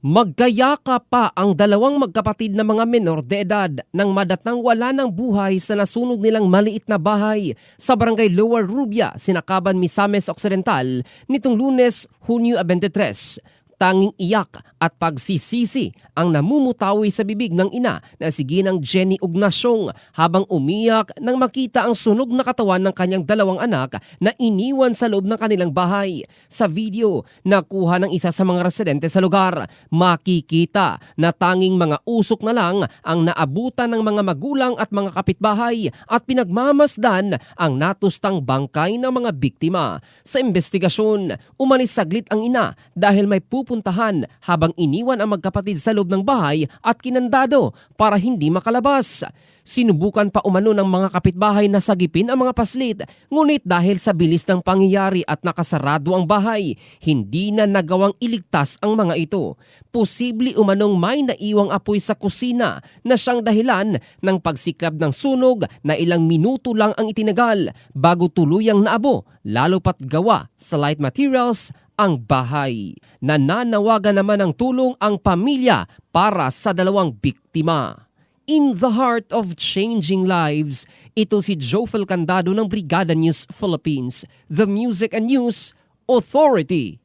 Magkayaka pa ang dalawang magkapatid na mga menor de edad nang madatnang wala ng buhay sa nasunog nilang maliit na bahay sa barangay Lower Rubia, Sinakaban, Misamis Occidental nitong Lunes, Hunyo 23. Tanging iyak at pagsisisi ang namumutawi sa bibig ng ina na si Ginang Jenny Ugnasyong habang umiyak nang makita ang sunog na katawan ng kanyang dalawang anak na iniwan sa loob ng kanilang bahay. Sa video na kuha ng isa sa mga residente sa lugar, makikita na tanging mga usok na lang ang naabutan ng mga magulang at mga kapitbahay at pinagmamasdan ang natustang bangkay ng mga biktima. Sa investigasyon, umalis saglit ang ina dahil may pupuntahan habang iniwan ang magkapatid sa loob ng bahay at kinandado para hindi makalabas. Sinubukan pa umano ng mga kapitbahay na sagipin ang mga paslit, ngunit dahil sa bilis ng pangyayari at nakasarado ang bahay, hindi na nagawang iligtas ang mga ito. Posible umanong may naiwang apoy sa kusina na siyang dahilan ng pagsiklab ng sunog na ilang minuto lang ang itinagal bago tuluyang naabo, lalo pat gawa sa light materials ang bahay. Nananawagan naman ng tulong ang pamilya para sa dalawang biktima. In the heart of changing lives, ito si Jofel Candado ng Brigada News Philippines, the Music and News Authority.